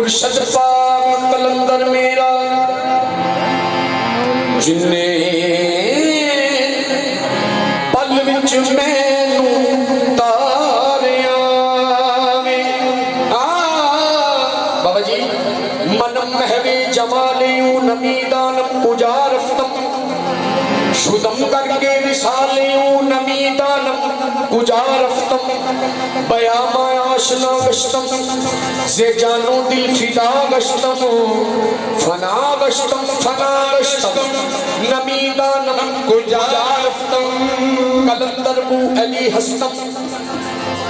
मुर्शद पाक कलंदर मेरा जिन्ने पल विच मैनू तारिया बाबा जी मनम महवे जमालियू नमीदान उजारफ्तम शुदम करके विसालियू नमीदान उजारफ्तम बयामा आशना गश्तम जे जानो दिल फिदा गश्तम फना गश्तम नमीदान उजारफ्तम कलंदर बू अली हस्तम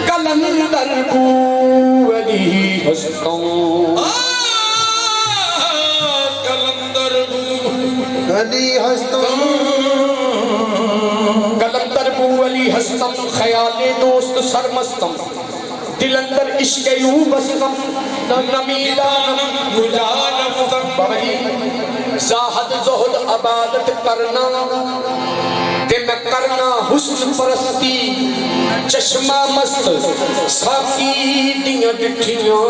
कलंदर बू अली हस्तम कलंदर बू अली हस्तम कलंदर बू अली हस्तम ख्याले दोस्त सरमस्तम दिल अंदर इश्क यूं बसतम नमीदान मुजारफ्तम बाबा जी ज़ाहद ज़ुहद इबादत करना ते मैं करना हुस्न परस्ती चश्मा मस्त साकी दियां डिठियां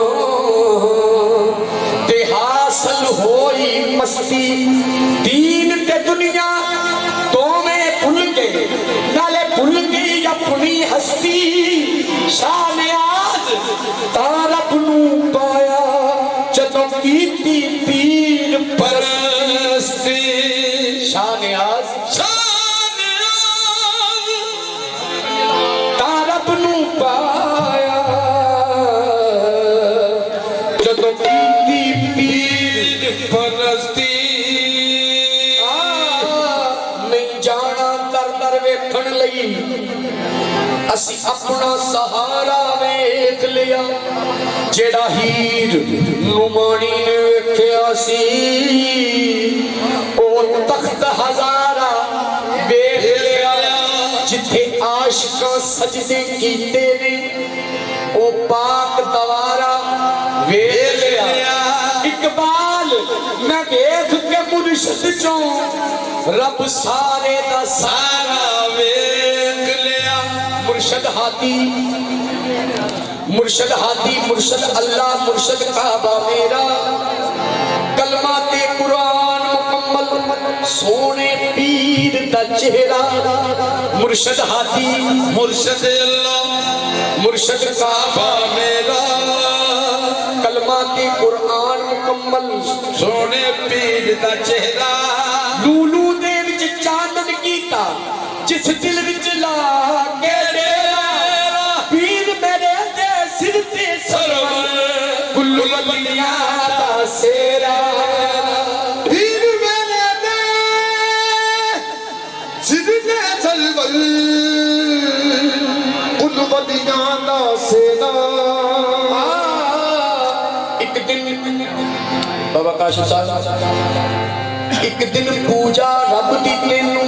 ते हासिल होई मस्ती दीन ते दुनिया दोवें भुल के नाले भुल गई अपनी हस्ती शान आज तारब नू पाया जदों कीती पीर परस्ती शान आज तारब नू पाया जदों कीती पीर परस्ती नहीं जाना दर दर वेखण लई असी अपना सहारा वेख लिया जेड़ा हीर नुमानी ने वेख्या सी ओ तख्त हजारा वेख लिया जिथे आशिकां सजदे कीते ने ओ पाक दवारा वेख लिया इकबाल मैं वेख के मुर्शिद चों रब सारे दा सारा वेख लिया मुर्शद हादी मुर्शद अल्लाह मुर्शद काबा मेरा कलमा ते कुरान मुकम्मल सोने पीर दा चेहरा मुर्शद हादी मुर्शद अल्लाह मुर्शद काबा मेरा कलमा ते कुरान मुकम्मल सोने पीर दा चेहरा लूलू दे विच चांदन कीता जिस दिल विच ला के पीर मेरे दे सिर ते सरवर कुल्लू वलियां दा सेरा पीर मेरे दे सिर ते सरवर कुल्लू वलियां दा सेरा एक दिन बाबा काशिफ साहब एक दिन पूजा रब दी तेनू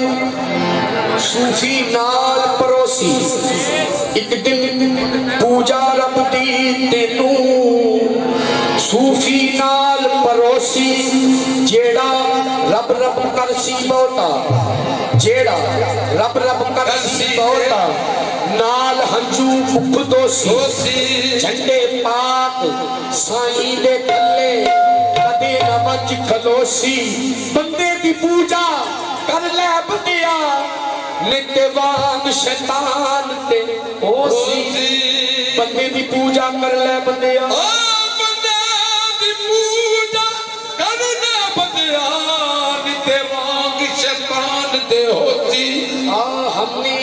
सूफी नाल परोसी एक दिन पूजा रब दी तेनू सूफी नाल परोसी जेड़ा रब रब करसी बहुता जेड़ा रब रब करसी बहुता नाल हंजू मुख दोसी झंडे पाक साईं दे थल्ले कदे न मच खलोसी बंदे दी पूजा कर ले बंदिया निते वांग शैतान ते ओसी बंदे दी पूजा कर ले बंदिया बंदे दी पूजा कर ले बंदिया निते वांग शैतान ते ओसी हमने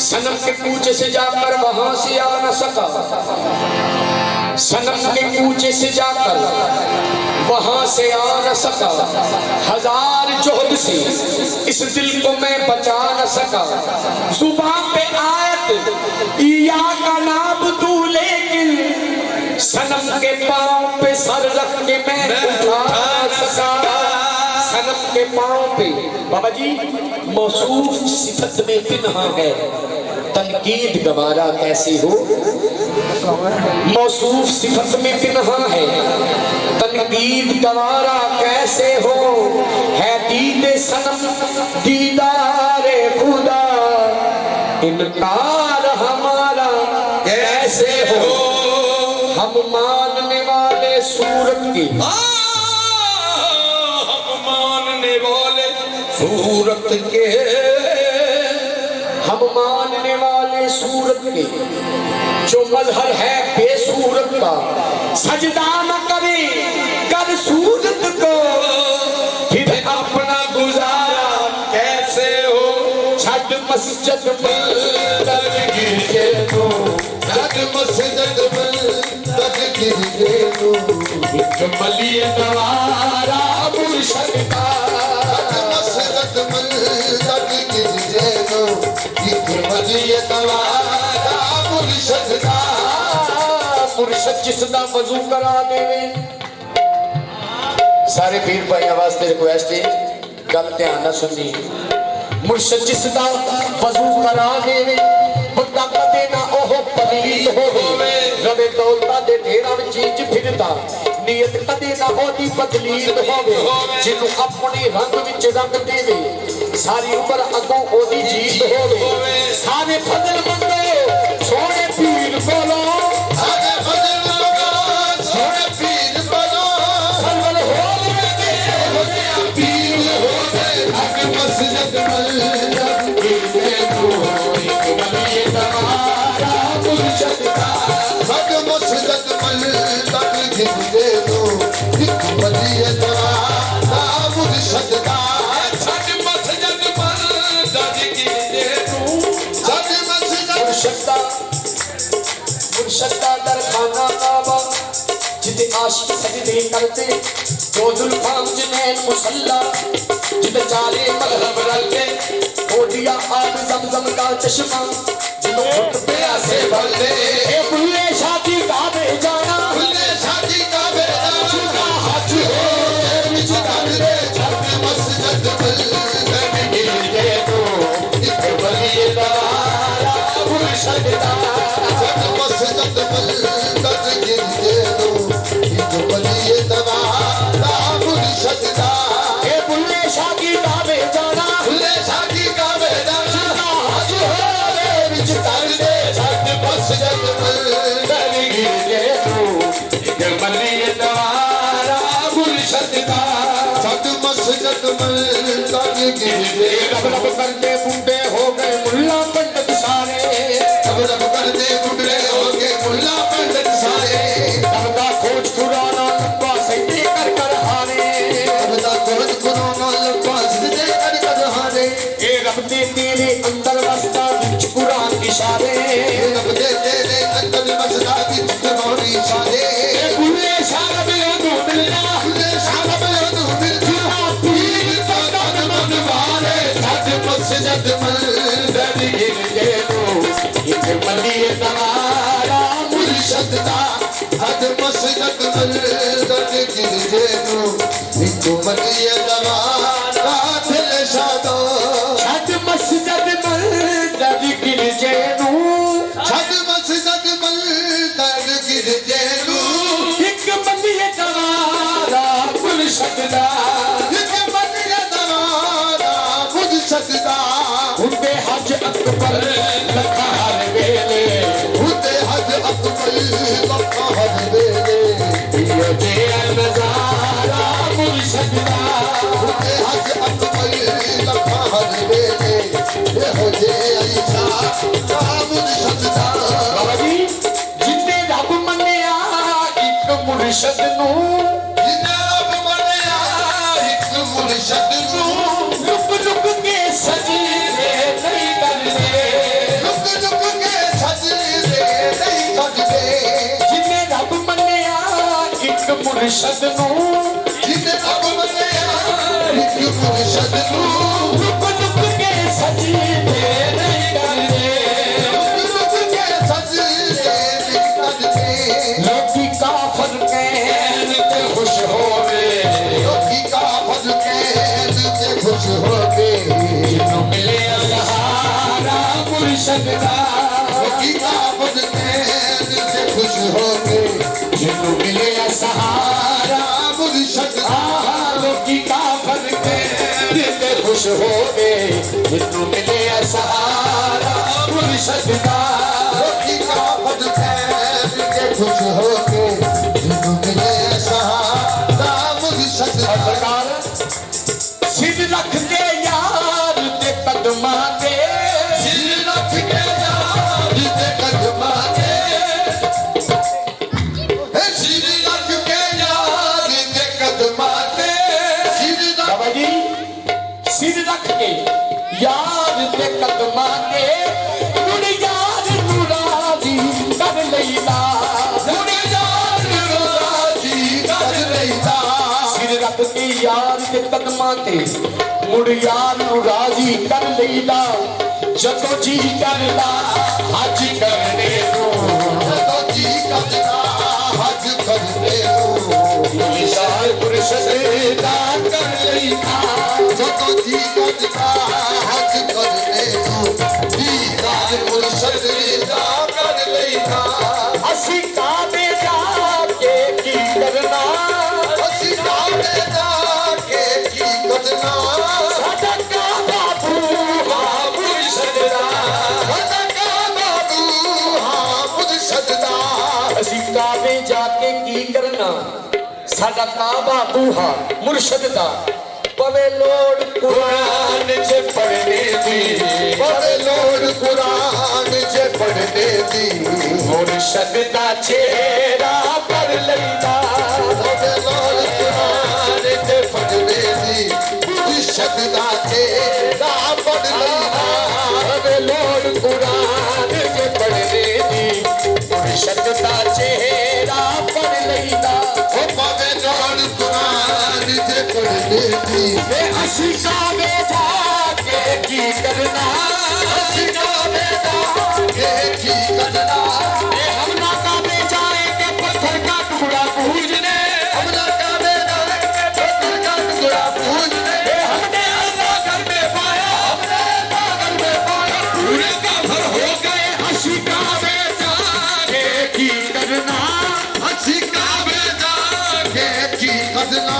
सनम के पूजे से जाकर वहां से आ न सका सनम के पूजे से जाकर वहां से आ न सका हजार जोहद से इस दिल को मैं बचा न सका जुबान पे आयत इया का नाम तू लेकिन सनम के पांव पे सर रख के मैं उठा सका सनम के पांव पे बाबा जी मौसूफ सिफत में तिन्हा है तनकीद गवारा कैसे हो मौसूफ सिफत में तिन्हा है तनकीद गवारा कैसे हो है दीदे सनम दीदारे खुदा इनकार हमारा कैसे हो हम मानने वाले की। हम मानने वाले सूरत के, हम मानने वाले सूरत के, जो मजहर है बेसूरत का, सजदा न करे कर सूरत को, फिर अपना गुजारा कैसे हो। छठ मस्जिद मंदिर गिरजे तो, छठ मस्जिद मंदिर गिरजे तो, कमलिए नवारा मुर्शद का। छठ मस्जिद मंदिर गिरजे तो, कमलिए नवारा मुर्शद का। मुर्शद जिसदा वजू करा देवे। सारे पीर भाई वास्ते रिक्वेस्ट है, गल ध्यान ना सुनी। मुर्शद जिसदा वजू करा देवे, बंदा कदे ना ओह पलीत होवे, रवे दौलता दे ढेरा विच इंज फिरदा, नीयत कदे ना ओदी बदलीत होवे। जिन्नू अपने रंग विच रंग देवे, सारी उम्र अगों ओदी जीत होवे। सारे फजल मंगो सोने पीर कोलो, सारे फजल मंगो सोने पीर कोलो, सरवर होवे के पीर होवे। हक मस्जिद मंदिर गिरजे तो, कमलिए नवारा मुर्शद का। हक मस्जिद मंदिर गिरजे तो, कमलिए नवारा मुर्शद का। छठ मस्जिद मंदिर गिरजे तो, छठ मस्जिद मुर्शदा दर खाना काबा, जिते आशिक सजदे करते, जो जुल्फां जुनैन मुसल्ला, जिते चाले मजहब रलते, ओडिया आब ज़मज़म का चश्मा, जिनो घुट प्यासे भरते। ए बुल्ले शादी काबे जाना, बुल्ले शादी काबे जाना, हाथ हो विच कर दे। छठ मस्जिद मंदिर गिरजे तो, कमलिए नवारा मुर्शद का। छठ मस्जिद मंदिर गिरजे तो, कमलिए नवारा मुर्शद का। ए बुल्ले शादी काबे जाना, बुल्ले शादी काबे जाना, हाथ हो विच कर दे। छठ मस्जिद मंदिर गिरजे तो, कमलिए नवारा मुर्शद का। छठ मस्जिद मंदिर गिरजे रब रब करते बूढ़े हो गए मुल्ला पंडित सारे, रब रब करते बुढ़े हो गए मुल्ला पंडित सारे। रब दा खोज कुराना लंबा सजदे कर कर हारे, रब दा खोज कुराना लंबा सजदे कर कर हारे। ए रब दे तेरे अंदर वसदा विच कुरान इशारे, रब दे तेरे अंदर वसदा विच कुरान इशारे। ए बुल्ले शाह रब योदू मिलना, बुल्ले शाह रब योदू मिलना, पीर दा दान मनवारे। छठ मस्जिद मंदिर गिरजे तो, कमलिए नवारा मुर्शद का। छठ मस्जिद मंदिर गिरजे तो, कमलिए नवारा दिल शादो। छठ मस्जिद मंदिर गिरजे नू, छठ मस्जिद मंदिर गिरजे तो, एक बंदिए नवारा मुर्शद दा, कमलिए नवारा मुर्शद का। हुंदे हज अकबर लखा हर वेले, हुंदे हज अकबर लखा हर वेले, यो दे नजारा मुर्शद दा। हुंदे हज अकबर लखा हर वेले, हो जे ऐसा मुर्शद का। बाबा जी जिन्ने रब मन्निया एक मुर्शद नू, जिन्ने रब मन्निया एक मुर्शद नू, लुक लुक के सजदे नहीं करदे, लुक लुक के सजदे नहीं करदे। जिन्ने रब मन्निया एक मुर्शद नू, जिन्ने रब मन्निया एक मुर्शद नू, लुक लुक के सजदे नहीं करदे। लुक के सजदे नहीं करदे। लोकी काफर कहन ते खुश होवे, लोकी काफर कहन ते खुश होवे, जिन्नू मिले सहारा मुर्शद दा। लोकी काफर कहन ते खुश होवे, जिन्नू मिले सहारा मुर्शद का। लोकी काफर कहन ते खुश होवे, जिन्नू मिले सहारा मुर्शद दा। लोकी काफर कहन ते खुश होवे, जिन्नू मिले सहारा के कदमां ते मुड़ यार नू राजी कर लईदा जदों जी करदा हज करने को ਜਦੋਂ ਜੀ ਕਰਦਾ ਹੱਜ ਕਰਨੇ ਨੂੰ निशान मुर्शद दा कर लईदा ਜਦੋਂ ਜੀ ਕਰਦਾ ਹੱਜ ਕਰਨੇ ਨੂੰ ਦੀਦਾਰ ਮੁਰਸ਼ਦ ਦਾ ਕਰ ਲਈਦਾ असी काबे जाके की करना ਅਸੀਂ ਕਾਹਦੇ ਜਾ ਕੇ ਕੀ ਕਰਨਾ साडा काबा बूहा मुर्शद दा ਸਦਕਾ ਬਾਬੂ ਹਾਂ ਮੁਰਸ਼ਦ ਦਾ ਅਸੀਂ ਕਾਬੇ ਜਾ ਕੇ ਕੀ ਕਰਨਾ ਸਾਡਾ ਕਾਬਾ ਬੂਹਾ ਮੁਰਸ਼ਦ ਦਾ ਪਵੇ ਲੋੜ ਕੁਰਾਨ ਚ ਪੜਨੇ ਦੀ ਬੜੇ ਲੋੜ ਕੁਰਾਨ ਚ ਪੜ੍ਹਨੇ ਦੀ ਮੁਰਸ਼ਦ ਦਾ ਚਿਹਰਾ ਪਰ ਲਈਦਾ ਬੜੇ ਲੋੜ ਕੁਰਾਨ ਚ ਪੜ੍ਹਨੇ ਦੀ ਮੁਰਸ਼ਦ ਦਾ ਤੇਰਾ ਪੜ੍ਹ ਲਈਦਾ ਪਵੇ ਲੋੜ ਕੁਰਾਨ ਚ ਪੜਨੇ ਦੀ ਮੁਰਸ਼ਦ ਦਾ ਚਿਹਰਾ ਪਰ ਲਈਦਾ ਉਹ ਬੜੇ ਲੋੜ ਕੁਰਾਨ ਚ ਪੜ੍ਹਨੇ ਦੀ ਤੇ ਅਸੀਂ ਕਾਬੇ ਜਾ ਕੇ ਕੀ ਕਰਨਾ ਅਸੀਂ ਕਾਬੇ ਜਾ ਇਹ ਕੀ ਕਰਨਾ हम ना काबे जाएंगे पत्थर का टुकड़ा पूजने हमने काबे जाए के पत्थर का टुकड़ा पूजने हमने अल्लाह घर में पाया हमने अल्लाह घर में पाया पूरे काफर हो गए हंसी काबे जाके की करना ਅਸੀਂ ਕਾਬੇ ਜਾ ਕੇ ਕੀ ਕਰਨਾ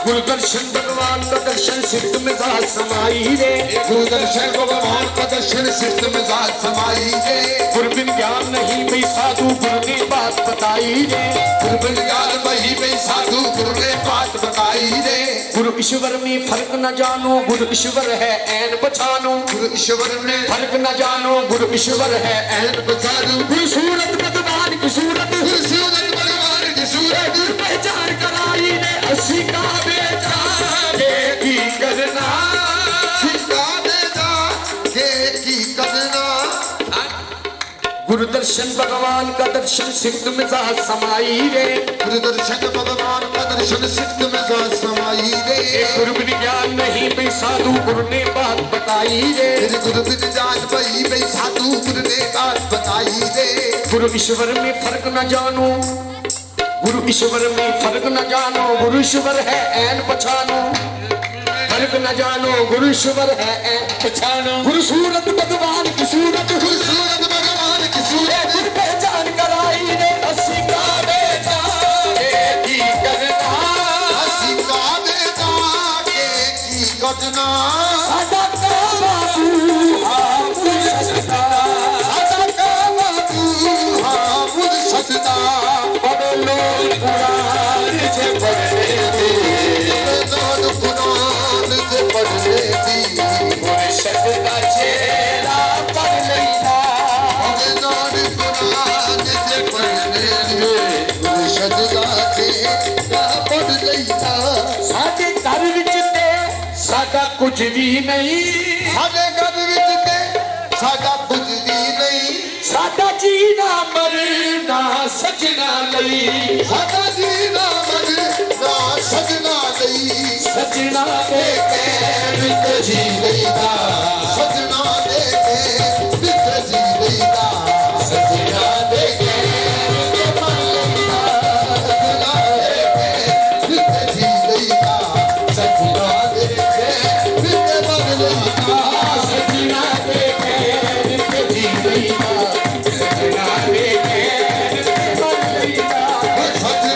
गुरुदर्शन भगवान का दर्शन सिद्ध मिजाज समाई रे गुरुदर्शन भगवान का दर्शन सिद्ध मिजाज समाई रे गुरबिन ज्ञान नहीं भाई साधु गुरु ने बात बताई रे गुरबिन ज्ञान वही में साधु गुरु ने बात बताई रे गुरु ईश्वर में फर्क न जानो गुरु ईश्वर है ऐन पछानो गुरु ईश्वर ने फर्क न जानो गुरु ईश्वर है ऐन ऐन बचारू गुरु सूरत भगवान की सूरत गुरु सूरत भगवान की सूरत पहचान कराई ने असी काबे जाके की करना काबे जा के की करना गुरु दर्शन भगवान का दर्शन सिद्ध मिजाज समाई रे गुरुदर्शन भगवान का दर्शन सिद्ध मिजाज समाई रे गुरु बिन ज्ञान नहीं भाई साधु गुरु ने बात बताई रे तेरे गुरु बिन जान भई में साधु गुरु ने बात बताई रे गुरु ईश्वर में फर्क न जानो गुरु ईश्वर में फर्क न जानो गुरु ईश्वर है ऐन पछानो फर्क न जानो गुरु ईश्वर है ऐन पछानो गुरु सूरत भगवान की सूरत गुरु सूरत भगवान की सूरत गुरु पहचान कराई ने असी काबे जाके की करना ਅਸੀਂ ਕਾਬੇ ਜਾ ਕੇ ਕੀ ਕਰਨਾ साडा काबा बूहा मुर्शद दा ਸਾਡਾ ਕਾਬਾ ਬੂਹਾ ਮੁਰਸ਼ਦ ਦਾ बड़े लोग कुरान से पढ़ने दे ਦੋਨ ਕੁਰਾਨ ਤੇ ਪੜ੍ਹਨੇ ਦੀ मुर्शद दा चेहरा पढ़ लईदा ਉਹਦੇ ਨਾਲ ਕੁਰਾਨ ਤੇ ਪੜ੍ਹਨੇ ਦੀ ਮੁਰਸ਼ਦ ਦਾ ਤੇਰਾ ਪੜ੍ਹ ਲਈਦਾ साडे घर विच ते साडा कुछ भी नहीं ਸਾਡੇ ਘਰ ਵਿੱਚ ਤੇ ਸਾਡਾ ਕੁਝ ਵੀ ਨਹੀਂ साडा जीना मरना सजना लई ਸਾਡਾ ਜੀਣਾ ਮਰਨਾ ਸਜਣਾ ਲਈ सजना दे कैद विच जी लईदा ਸਜਣਾ ਦੇ ਕੇ ਵਿੱਚ ਜੀ ਲਈਦਾ सजना दे कैद विच मर लईदा ਸਜਣਾ ਦੇ ਕੇ ਵਿੱਚ ਜੀ ਲਈਦਾ सजना दे ਵਿੱਚ ਮਰ ਲਈਦਾ सजना दे कैद विच जी लईदा सजना दे कैद विच मर लईदा ਸਜਣਾ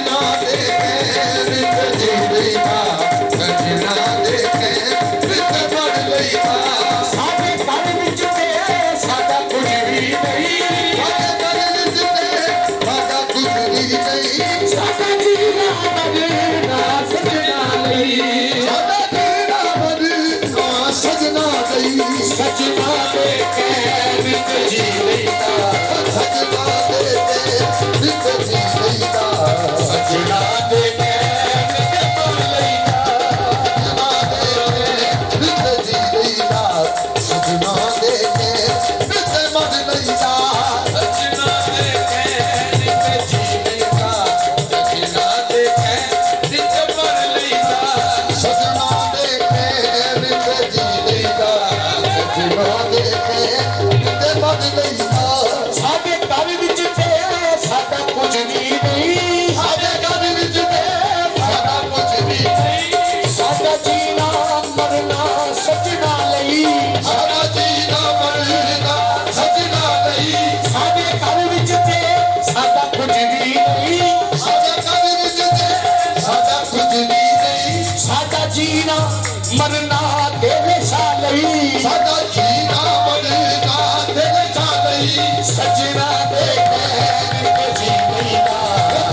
ਮਰਨਾ ਤੇਰੇ ਸਾਲਈ ਸਾਡਾ ਜੀਣਾ ਮਰਨਾ ਤੇਰੇ ਸਾਲਈ ਸਜਣਾ ਦੇ ਕਹਿਣ ਤੇ ਜੀ ਲਈਦਾ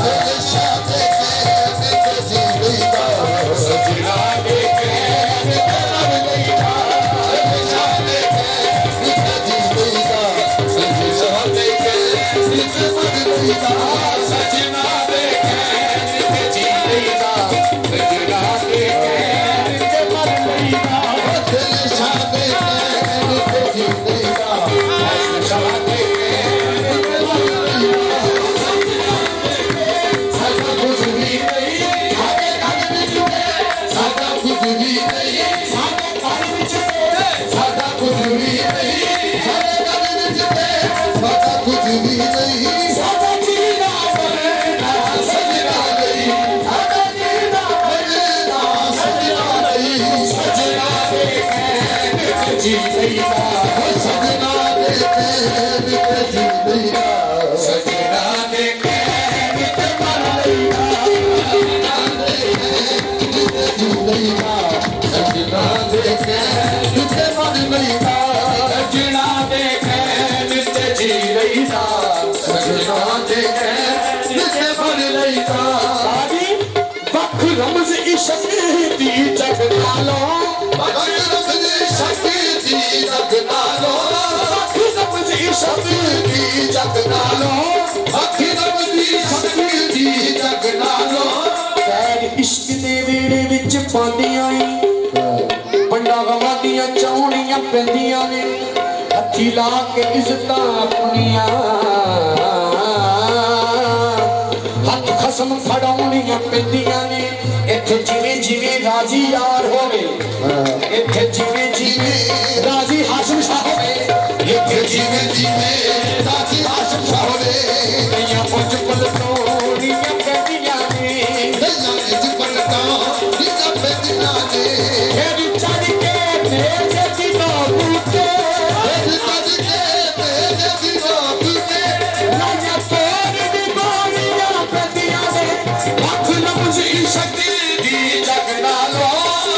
ਤੇਰੇ ਸਾਦੇ ਕਹਿਣ ਤੇ ਜੀ ਲਈਦਾ ਸਜਣਾ ਦੇ ਕਹਿਣ ਤੇ ਮਰ ਲਈਦਾ ਤੇਰੇ ਸਾਦੇ ਕਹਿਣ ਤੇ ਜੀ ਲਈਦਾ ਸਜਣਾ ਦੇ ਕਹਿਣ ਤੇ ਮਰ ਲਈਦਾ ਸਜਣਾ ਦੇ ਕਹਿਣ ਤੇ ਜੀ ਲਈਦਾ ਸਜਣਾ ਦੇ ਕਹਿਣ ਤੇ ਮਰ ਲਈਦਾ ਤੇਰੇ ਸਾਦੇ ਕਹਿਣ ਤੇ ਜੀ ਲਈਦਾ ਸਜਣਾ ਦੇ ਕਹਿਣ ਤੇ ਮਰ ਲਈਦਾ ਸਾਡਾ ਕੁਝ ਵੀ ਨਹੀਂ ਸਾਡੇ ਘਰ ਵਿੱਚ ਸਾਡਾ ਕੁਝ ਵੀ ਨਹੀਂ ਸਾਡੇ ਘਰ ਵਿੱਚ ਤੇਰੇ ਸਾਡਾ ਕੁਝ ਵੀ ਨਹੀਂ ਸਾਡੇ ਘਰ ਵਿੱਚ ਸਾਡਾ ਕੁਝ ਵੀ ਨਹੀਂ ਸਾਡਾ ਜੀਣਾ ਮਰਨਾ ਸਜਣਾ ਨਹੀਂ ਸਾਡਾ ਜੀਣਾ ਮਰਨਾ ਸਜਣਾ ਨਹੀਂ ਸਜਣਾ ਦੇ ਕਹਿਣ ਤੇ ਜੀ ਲਈਦਾ ਸਜਣਾ ਦੇ ਕਹਿਣ ਤੇ ਜੀ ਲਈਦਾ ਸਜਣਾ ਦੇ ਕਹਿਣ ਤੇ ਮਰ ਲਈਦਾ ਜੀ ਲਈਦਾ ਸਜਣਾ ਦੇ ਕਹਿਣ ਤੇ ਮਨ ਲਈਦਾ ਸਜਣਾ ਦੇ ਕਹਿਣ ਤੇ ਜੀ ਲਈਦਾ ਸਜਣਾ ਦੇ ਕਹਿਣ ਤੇ ਮਨ ਲਈਦਾ ਆਜੀ ਵੱਖ ਰਮਜ਼ ਇਸ਼ਕ ਦੀ ਜਗ ਨਾਲੋਂ ਭਗਤ ਰਬਦੇ ਸ਼ਕਤੀ ਦੀ ਜਗ ਨਾਲੋਂ ਵੱਖ ਰਮਜ਼ ਇਸ਼ਕ ਦੀ ਜਗ ਨਾਲੋਂ ਅੱਖੀ ਰਬਦੀ ਸ਼ਕਤੀ ਦੀ ਜਗ ਨਾਲੋਂ ਪੈਰ ਇਸ਼ਕ ਦੇ ਵੇੜੇ ਵਿੱਚ ਪਾਉਂਦੀਆਂ ਈ ਪੰਡਾ ਗਵਾਂਦੀਆਂ ਚਾਉਣੀਆਂ ਪੈਂਦੀਆਂ ਨੇ ਹੱਥੀ ਲਾ ਕੇ ਇੱਜ਼ਤਾਂ ਆਪਣੀਆਂ ਹੱਥ ਖਸਮ ਫੜਾਉਣੀਆਂ ਪੈਂਦੀਆਂ ਨੇ ਇੱਥੇ ਜਿਵੇਂ ਜਿਵੇਂ ਰਾਜੀ ਯਾਰ ਹੋਵੇ ਇੱਥੇ ਜਿਵੇਂ ਜਿਵੇਂ ਰਾਜੀ ਹਾਸ਼ਮ ਸ਼ਾਹ ਹੋਵੇ ਇੱਥੇ ਜਿਵੇਂ ਜਿਵੇਂ ਰਾਜੀ ਆਸ਼ਮ ਹੋਵੇ ਕਈਆਂ ਪੁੱਜ ਪਲਟੋਣੀਆਂ ਪੈਂਦੀਆਂ ਨੇ ਦਈਆਂ ਵਿੱਚ ਪਲਟਾਂ ਜਿੱਦਾਂ ਪੈਂਦੀਆਂ ਨੇ ਫਿਰ ਚੜ ਕੇ ਮੇਜੇ ਦੀ ਨੋਬੂਤੇ ਇਹ ਤੱਜ ਕੇ ਤੇਰੇ ਦੀ ਬਾਤ ਨੇ ਲਾਇਆ ਤੋੜ ਦੀ ਗੋਲੀਆਂ ਪੈਂਦੀਆਂ ਨੇ ਲੱਖ ਲਫ਼ਜ਼ ਇਸ਼ਕ ਦੀ ਜਗ ਨਾਲੋਂ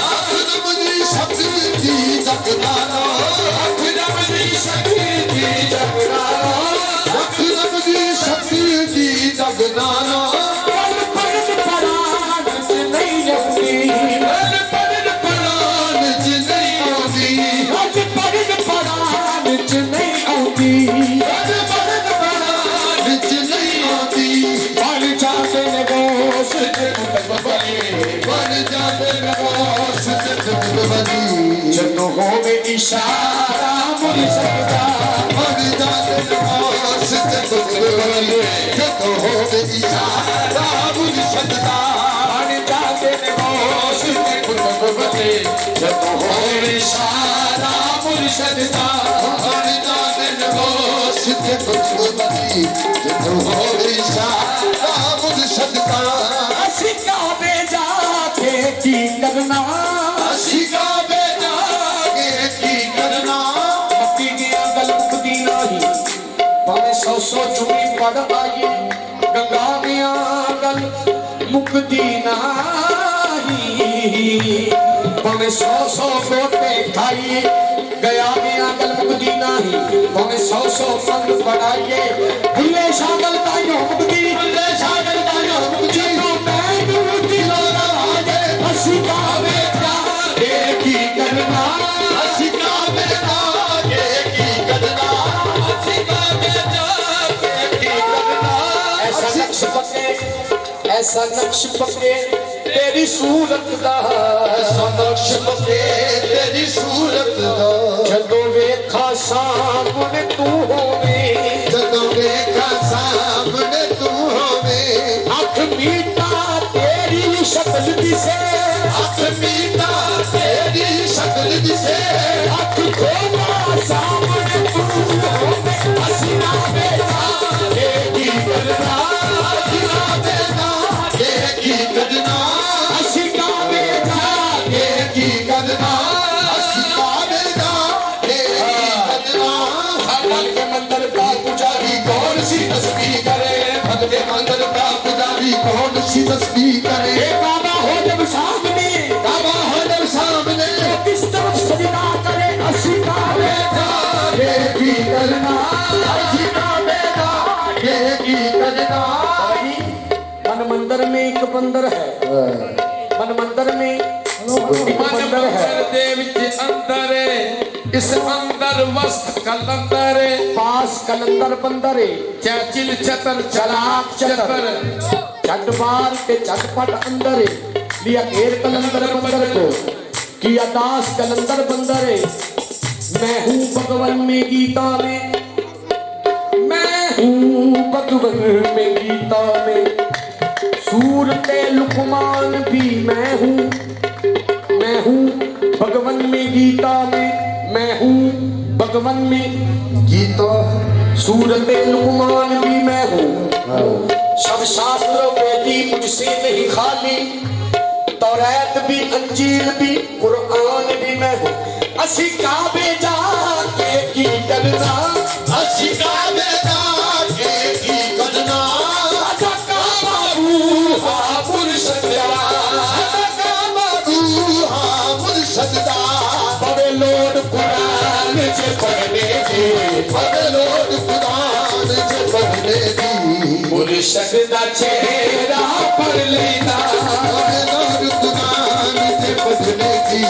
ਅੱਖ ਰਬਦੀ ਸ਼ਕਤੀ ਦੀ ਜਗ ਨਾਲੋਂ ਲੱਖ ਲਫ਼ਜ਼ ਇਸ਼ਕ ਦੀ ਜਗ ਨਾਲੋਂ ਅੱਖ ਰਬਦੀ ਸ਼ਕਤੀ ਦੀ ਜਗ ਨਾਲੋਂ ਪਲ ਪਲ ਪੜਾਂ ਚ ਨਹੀਂ ਆਉਂਦੀ ਪਲ ਪਲ ਪੜਾਂ ਚ ਨਹੀਂ ਆਉਂਦੀ ਅੱਜ ਪੜਨ ਪੜਾਂ ਚ ਨਹੀਂ ਆਉਂਦੀ ਪਲ ਪਲ ਪੜਾਂ ਵਿੱਚ ਨਹੀਂ ਆਉਂਦੀ ਬਣ ਜਾਂਦੇ ਨੇ ਗੋਸ ਤੇ ਬਬਲੇ ਬਣ ਜਾਂਦੇ ਨਵਾਸ ਤੇ ਬਦਬਦੀ ਜਦੋਂ ਹੋਵੇ ਇਸ਼ਾਰਾ ਮੁਰਸ਼ਦ ਦਾ ਬਣ ਜਾਂਦੇ ਨਵਾਸ ਤੇ ਬਦਬਦੀ ਜਦੋਂ ਹੋਵੇ ਇਸ਼ਾਰਾ ਮੁਰਸ਼ਦ ਦਾ ਬਣ ਜਾਂਦੇ ਨੇ ਗੋਸ ਤੇ ਬਬਲੇ ਜਦੋਂ ਹੋਵੇ ਇਸ਼ਾਰਾ ਮੁਰਸ਼ਦ ਦਾ ਬਣ ਜਾਂਦੇ ਨਵਾਸ ਤੇ ਬਦਬਦੀ ਜਦੋਂ ਹੋਵੇ ਇਸ਼ਾਰਾ ਮੁਰਸ਼ਦ ਦਾ ਅਸੀਂ ਕਾਬੇ ਜਾ ਕੇ ਕੀ ਕਰਨਾ ਅਸੀਂ ਕਾਬੇ ਜਾ ਕੇ ਕੀ ਕਰਨਾ ਮੱਤੀ ਦੀਆਂ ਗਲਤ ਦੀ ਨਹੀਂ ਭਾਵੇਂ 100 ਚੂੜੀ ਪੜ ਆਈਏ ਗੰਗਾ ਦੀਆਂ ਗਲ ਮੁਕਦੀ ਨਹੀਂ ਭਾਵੇਂ 100 ਗੋਟੇ ਖਾਈਏ ਗਿਆ ਦੀਆਂ ਗਲ ਮੁਕਦੀ ਨਹੀਂ ਭਾਵੇਂ 100 ਫੰਡ ਪੜਾਈਏ ਭੁੱਲੇ ਸ਼ਾਗਲ ਤਾਈਓ ਮੁਕਦੀ ਭੁੱਲੇ ਸ਼ਾਗਲ ਤਾਈਓ ਮੁਕਦੀ ਜਦੋਂ ਮੈਨੂੰ ਦਿਲੋਂ ਆਏ ਅਸੀਂ ਕਾਵੇ ਜਾ ਕੇ ਕੀ ਕਰਨਾ ਅਸੀਂ ਕਾਬੇ ਜਾ ਕੇ ਕੀ ਕਰਨਾ ਅਸੀਂ ਕਾਬੇ ਜਾ ਕੇ ਕੀ ਕਰਨਾ ऐसा नक्श पके ऐसा नक्श पके तेरी सूरत दा ਸਨਕਸ਼ ਪਕੇ ਤੇਰੀ ਸੂਰਤ ਦਾ जदों वेखा सामने तू होवे ਜਦੋਂ ਵੇਖਾਂ ਸਾਹਮਣੇ ਤੂੰ ਹੋਵੇਂ अख मीठा तेरी शक्ल दिसे ਅੱਖ ਮੀਟਾ ਤੇਰੀ ਸ਼ਕਲ ਦਿਸੇ अख खोला सामने तू होवे हसीना बेटा की करना ਅਸੀਂ ਕਾਬੇ ਜਾ ਕੇ ਕੀ ਕਰਨਾ असी कावे जाके ਕੀ ਕਰਨਾ ਅਸੀਂ ਕਾਬੇ ਜਾ ਕੇ ਕੀ ਕਰਨਾ भगवान के मंदिर का पुजारी कौन सी तस्वीर करे भगत के मंदिर का पुजारी कौन सी तस्वीर करे ये बाबा हो जब सामने बाबा हो जब सामने मंदिर में एक बंदर है, मन मंदिर में एक बंदर है, दे विच अंदर इस अंदर वस्त कलंदर पास कलंदर बंदर है, चैचिल चतर चलाक चतर झट बार के झटपट अंदर है, लिया घेर कलंदर बंदर को, किया दास कलंदर बंदर है। मैं हूँ भगवान में गीता में, मैं हूँ भगवान में गीता में, सूरते लुकमान भी मैं हूँ भगवान में गीता में, मैं हूँ भगवान में गीता, सूरते लुकमान भी मैं हूँ। सब शास्त्रों वेदी मुझसे नहीं खाली, तौरात भी अंजील भी कुरान भी मैं हूँ। असी काबे जाके की करना, असी काबे जाके की करना, राजा का बाबू हा मुर्शदा, मुर्शदा बड़े लोड कुरान से पढ़ने दे, बड़े लोग कुरान से पढ़ने दी, मुर्शद दा चेहरा पढ़ लेना, बड़े लोग कुरान से पढ़ने दी,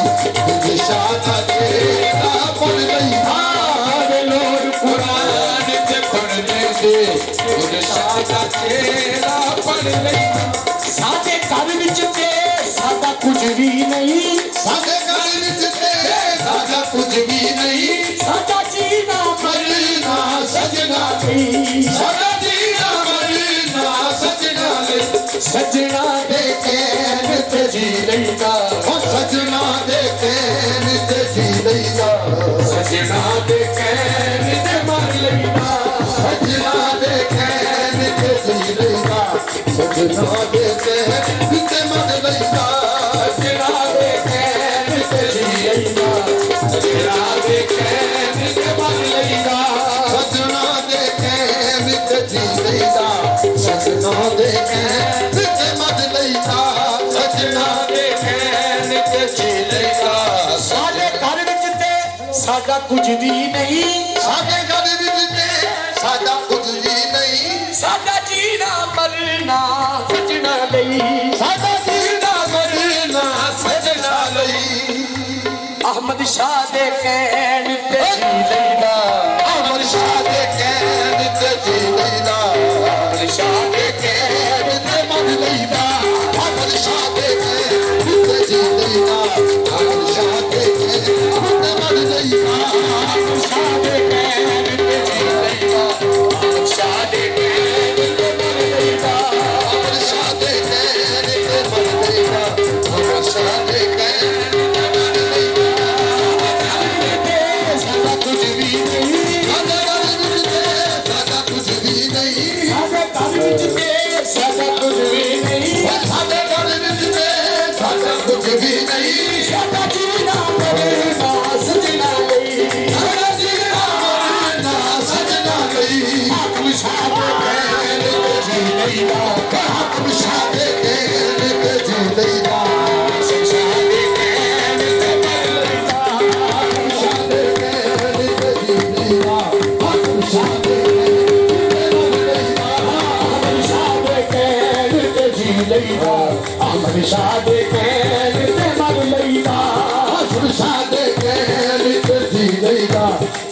मुर्शदा तेरा पढ़ नहीं, बड़े लोड कुरान से पढ़ने दे, मुर्शदा तेरा पढ़ नहीं। साडे घर विच ते साडा कुछ भी नहीं, साडे घर विच ते साडा कुछ भी नहीं, साडा जीना मरना सजना नहीं, साडा जीना मरना सजना ले, सजना दे के नित जी लईदा, ओ सजना दे के नित जी लईदा, सजना दे के नित मर लईदा, सजना दे के नित जी लईदा, सजना दे के नित मर लईदा, सजना दे के नित जी लईदा, सजना दे के नित मर लईदा, सजना दे के नित जी लईदा, सजना दे के नित मर लईदा, सजना दे के नित जी लईदा। साडे घर विच ते साडा कुछ भी नहीं, साडे घर विच ते साडा कुछ भी नहीं, साडा जीना मरना सजना लई, साडा जीना मरना सजना लई। अहमद शाह दे कहण ते जी लईदा, अमर शाह दे कहण ते जी लईदा, अमर शाह दे कहण ते मन लईदा, अमर शाह दे कहण ते जी लईदा, अमर शाह दे कहण ते मन लईदा, अहमद शाह दे कहण ते जी लईदा, अहमद शाह दे कहण ते मर लईदा, अमर शाह दे कहण ते मन लईदा, अमर शाह दे कहण ते मन लईदा। साडा कुछ भी नहीं, साडे घर विच ते साडा कुछ भी नहीं, साडे घर विच ते साडा कुछ भी नहीं, साडे घर विच ते साडा कुछ भी नहीं, साडा जीना मरना सजना लई, साडा जीना मरना सजना लई। अहमद शाह दे कहण ते जी लईदा, हाकम शाह दे कहण ते जी लईदा, शाह दे कहण ते मर लईदा, शाह दे कहण ते जी लईदा, हाकम शाह दे अहमद शाह दे कहण ते मर लईदा, हाकम शाह दे कहण ते जी लईदा,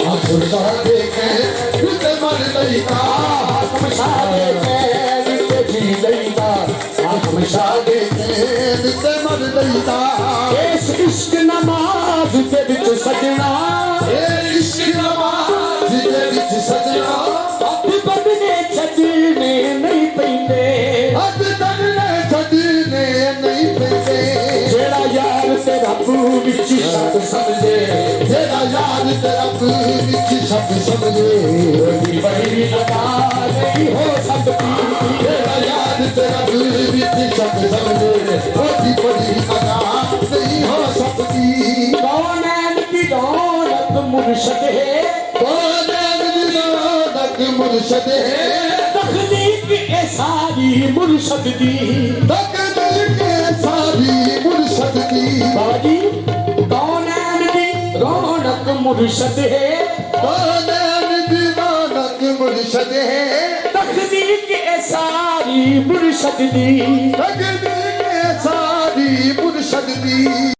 हाकम शाह दे कहण ते मन लईदा, हाकम शाह दे कहण ते जी लईदा, हाकम शाह दे कहण ते मन लईदा। इस इश्क नमाज दे विच सजना, ए इश्क नमाज दे विच सजना, हथ बदने छड्डने नहीं पैंदे, हद तकने छड्डने नहीं पैंदे, जेड़ा यार ते रब विच शब्द समझे, जेड़ा यार ते रब विच शब्द समझे, ओदी बड़ी अदा नहीं हो सकती, जेड़ा यार ते रब विच शब्द समझे, ओदी बड़ी अदा नहीं हो सकती। कौनैन की दौलत मुर्शद है, कौनैन दी दौलत मुर्शद है, तखलीक ए सारी मुर्शद दी, तकदीर के सारी मुर्शद दी, बाजी कौनैन की रौनक मुर्शद है, कौनैन दी दौलत मुर्शद है, तकनीक ए सारी मुर्शद दी तकनीक सारी मुर्शद दी